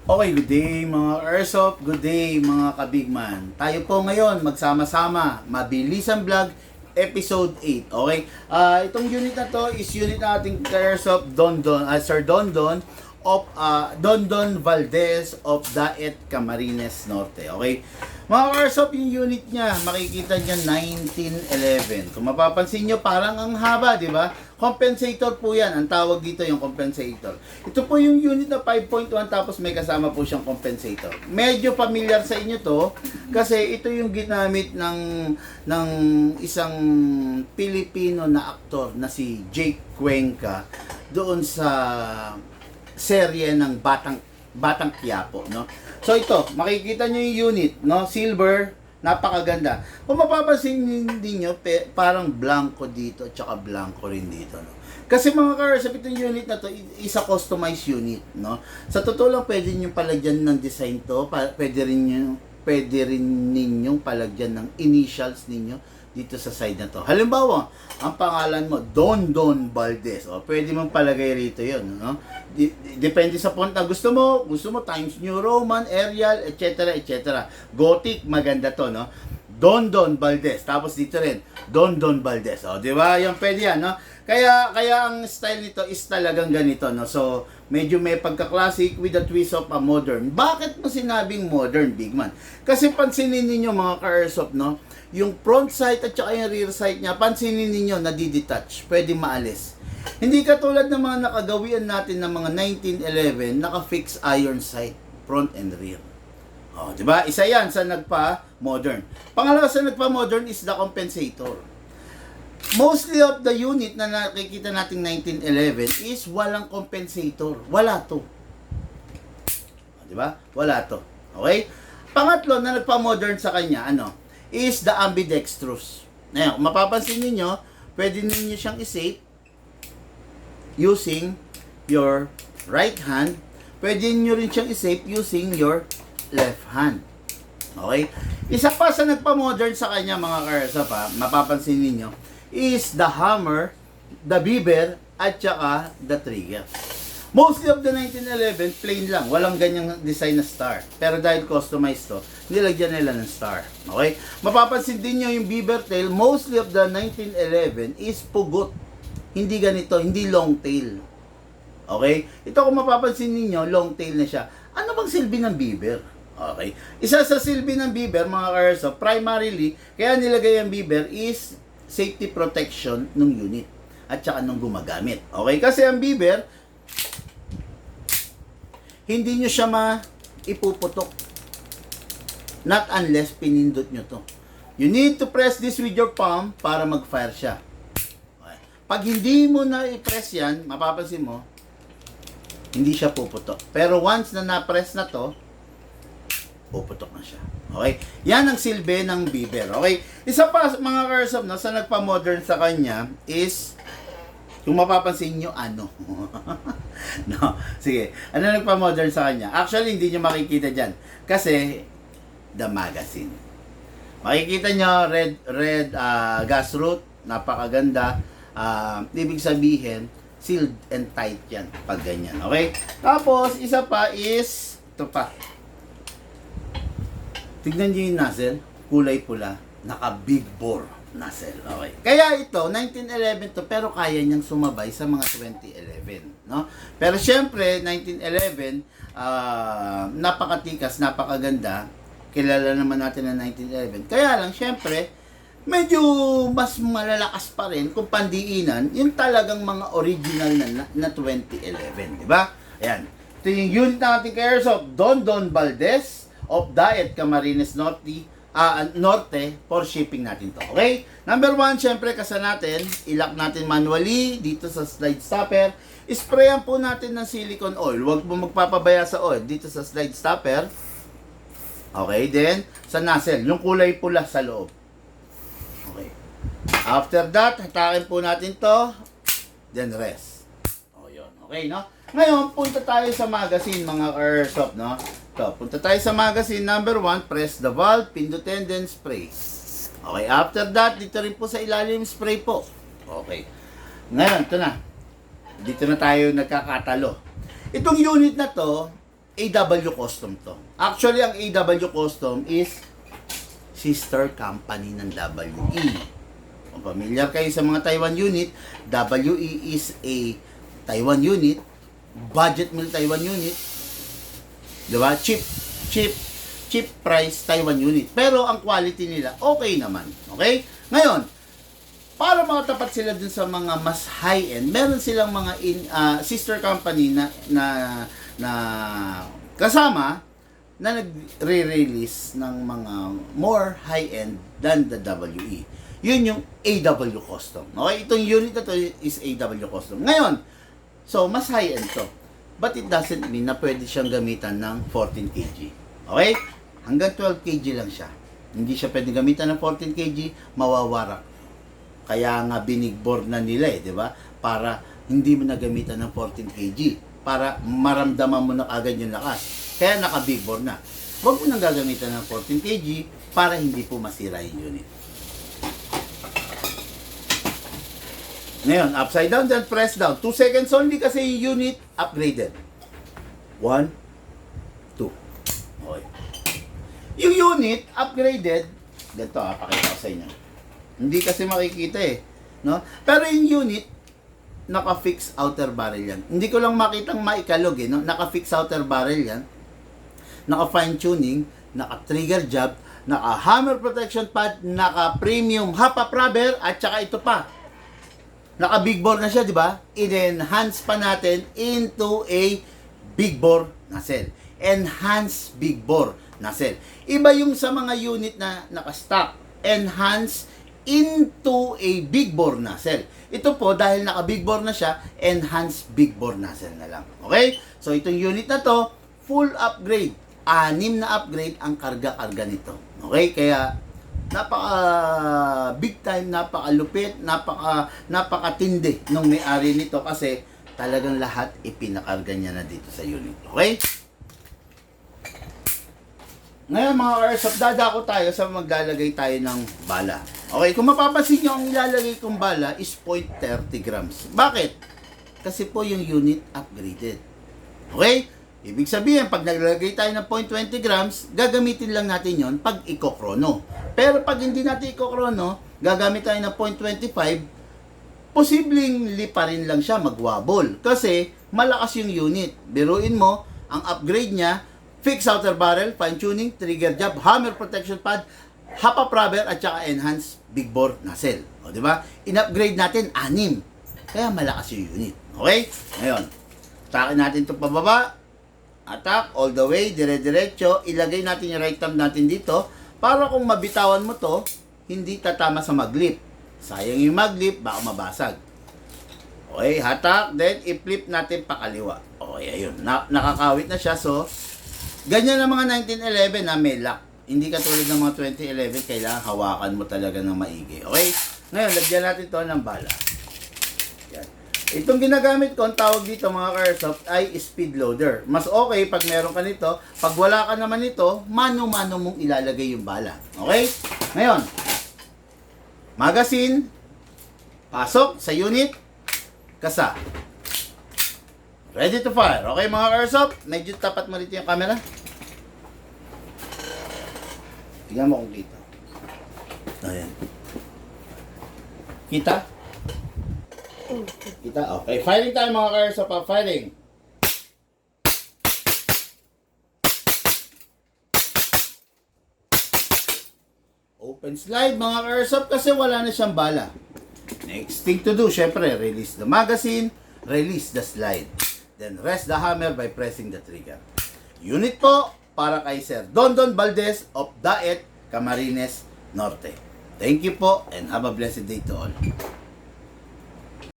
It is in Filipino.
Okay, good day mga Airsoft, good day mga kabigman. Tayo po ngayon magsama-sama, Mabilisang Vlog, episode 8. Okay? Itong unit na to is unit na ating Airsoft Sir Dondon of Dondon Valdez of Daet Camarines Norte. Okay? Mga Airsoft, yung unit niya, makikita niya 1911. Kung mapapansin nyo, parang ang haba, di ba? Compensator po yan. Ang tawag dito yung compensator. Ito po yung unit na 5.1 tapos may kasama po siyang compensator. Medyo familiar sa inyo to kasi ito yung ginamit ng isang Pilipino na aktor na si Jake Cuenca doon sa serye ng Batang Quiapo, no? So ito, makikita nyo yung unit, no? Silver, napakaganda. Kung mapapansin niyo, parang blanco dito, tsaka blanco rin dito, no? Kasi mga ka-Airsoft, itong unit na to is a customized unit, no? Sa totoo lang, pwede niyo palagyan ng design to, pwede rin ninyong palagyan ng initials ninyo dito sa side na to. Halimbawa, ang pangalan mo, Dondon Valdez. O, pwede mong palagay rito yun, no? Depende sa font na gusto mo Times New Roman, Arial, etc. etc. Gothic, maganda to, no? Dondon Valdez. Tapos dito rin, Dondon Valdez. O, di ba? Yung pwede yan, no? Kaya ang style nito is talagang ganito, no? So, medyo may pagka-classic with a twist of a modern. Bakit mo sinabing modern, big man? Kasi pansinin niyo mga ka-Airsoft, no? Yung front sight at saka yung rear sight niya, pansinin niyo nadidetach, pwede maalis. Hindi katulad ng mga nakagawian natin ng mga 1911, naka-fix iron sight, front and rear. Oh, di ba? Isa 'yan sa nagpa-modern. Pangalawa sa nagpa-modern is the compensator. Mostly of the unit na nakikita nating 1911 is walang compensator. Wala to. Di ba? Wala to. Okay? Pangatlo na nagpa-modern sa kanya, is the ambidextrous. Ngayon, kung mapapansin niyo, pwede niyo siyang i-set using your right hand. Pwede niyo rin siyang i-set using your left hand. Okay? Isa pa sa nagpa-modern sa kanya, mga ka-Airsoft, mapapansin niyo, is the hammer, the beaver, at saka the trigger. Mostly of the 1911, plain lang. Walang ganyang design na star. Pero dahil customized to, nilagyan nila ng star. Okay? Mapapansin din nyo yung beaver tail, mostly of the 1911 is pugot. Hindi ganito, hindi long tail. Okay? Ito kung mapapansin niyo long tail na siya. Ano bang silbi ng beaver? Okay? Isa sa silbi ng beaver, mga ka-Airsoft, primarily, kaya nilagay ang beaver is safety protection ng unit at saka nung gumagamit. Okay? Kasi ang beaver, hindi nyo siya maipuputok. Not unless pinindot nyo to. You need to press this with your palm para mag-fire siya. Okay. Pag hindi mo na i-press yan, mapapansin mo, hindi siya puputok. Pero once na na-press na to, puputok na siya. Okay? Yan ang silbi ng beaver. Okay? Isa pa mga Airsoft, sa nagpa-modern sa kanya is kung mapapansin nyo, no, sige. Ano nagpa-modern sa kanya? Actually, hindi nyo makikita dyan. Kasi, the magazine. Makikita nyo, red gas root. Napakaganda. Ibig sabihin, sealed and tight yan. Pag ganyan. Okay? Tapos, isa pa is, ito pa. Tignan nyo yung nozzle. Kulay pula. Naka-big bore nozzle. Okay. Kaya ito, 1911 to, pero kaya niyang sumabay sa mga 2011. No? Pero syempre, 1911, napakatikas, napakaganda. Kilala naman natin ang 1911. Kaya lang, syempre, medyo mas malalakas pa rin kung pandiinan yung talagang mga original na 2011. Diba? Ayan. Ito yung unit na ating Airsoft, Dondon Valdez of Daet Camarines Norte for shipping natin to. Okay? Number 1, syempre kasa natin, ilock natin manually dito sa slide stopper. Sprayan po natin ng silicone oil. Huwag mo magpapabaya sa oil dito sa slide stopper. Okay, then sa nozzle, yung kulay pula sa loob. Okay. After that, hatakin po natin to, then rest. O yun. Okay, no? Ngayon, punta tayo sa magazine, mga Airsoft, no? So, punta tayo sa magazine. Number 1, press the valve, pindutin, then spray. Okay, after that, dito rin po sa ilalim, spray po. Okay. Ngayon, ito na. Dito na tayo nagkakatalo. Itong unit na to, AW Custom to. Actually, ang AW Custom is sister company ng WE. Kung familiar kayo sa mga Taiwan unit, WE is a Taiwan unit, budget meal Taiwan unit, diba? Cheap price Taiwan unit. Pero ang quality nila, okay naman. Okay? Ngayon, para makatapat sila dun sa mga mas high-end, meron silang mga sister company na kasama na nagre-release ng mga more high-end than the WE. Yun yung AW Custom. Okay? Itong unit na to is AW Custom. Ngayon, so mas high-end to. But it doesn't mean na pwede siyang gamitan ng 14 kg. Okay? Hanggang 12 kg lang siya. Hindi siya pwede gamitan ng 14 kg, mawawarak. Kaya nga binigbore na nila di ba? Para hindi mo na gamitan ng 14 kg. Para maramdaman mo na agad yung lakas. Kaya naka-big bore na. Huwag mo nang gagamitan ng 14 kg para hindi po masira yung unit. Ngayon, upside down, then press down. 2 seconds only kasi yung unit upgraded. 1, 2. Okay. Yung unit upgraded, ganito pakita ko sa inyo. Hindi kasi makikita no? Pero yung unit, naka-fix outer barrel yan. Hindi ko lang makitang maikalog no? Naka-fix outer barrel yan. Naka-fine tuning, naka-trigger job, naka-hammer protection pad, naka-premium hop-up rubber, at saka ito pa. Naka-big bore na siya, di ba? In-enhance pa natin into a big bore nozzle. Enhance big bore nozzle. Iba yung sa mga unit na naka-stock. Enhance into a big bore nozzle. Ito po, dahil naka-big bore na siya, enhance big bore nozzle na lang. Okay? So, itong unit na to, full upgrade. 6 na upgrade ang karga-karga nito. Okay? Kaya, big time, napaka-lupit, napakatindi nung may-ari nito kasi talagang lahat ipinakarga niya na dito sa unit. Okay? Ngayon mga airsoft, dadako tayo sa maglalagay tayo ng bala. Okay, kung mapapansin nyo, ang ilalagay kong bala is 0.30 grams. Bakit? Kasi po yung unit upgraded. Okay? Ibig sabihin, pag naglalagay tayo ng 0.20 grams, gagamitin lang natin yon pag ikokrono. Pero pag hindi natin ikokrono, gagamit tayo ng 0.25, posibleng liparin lang siya, magwabol. Kasi malakas yung unit. Biruin mo, ang upgrade niya, fix outer barrel, fine tuning, trigger job, hammer protection pad, hop-up rubber, at saka enhanced big bore nozzle. O, di ba? In-upgrade natin 6. Kaya malakas yung unit. Okay? Ngayon, takin natin ito pababa. Attack all the way, dire-diretso. Ilagay natin yung right thumb natin dito para kung mabitawan mo to, hindi tatama sa maglip. Sayang yung maglip, baka mabasag. Okay, hatak, then i-flip natin pakaliwa. Okay, ayun. Nakakawit na siya. So, ganyan ang mga 1911 na may lock. Hindi katulad ng mga 2011, kailangan hawakan mo talaga ng maigi. Okay? Ngayon, lagyan natin to ng bala. Yan. Itong ginagamit ko, ang tawag dito mga airsoft ay speed loader. Mas okay pag meron ka nito. Pag wala ka naman nito, mano-mano mong ilalagay yung bala. Okay? Ngayon, magazine, pasok sa unit, kasa. Ready to fire. Okay mga airsoft? Medyo tapat mo rito yung camera. Tingnan mo kung kita. Ayan. Kita? Kita? Okay. Firing tayo mga airsoft. Firing. Open slide mga airsoft kasi wala na siyang bala. Next thing to do, syempre, release the magazine, release the slide. Then rest the hammer by pressing the trigger. Unit po para kay Sir Dondon Valdez of Daet, Camarines Norte. Thank you po and have a blessed day to all.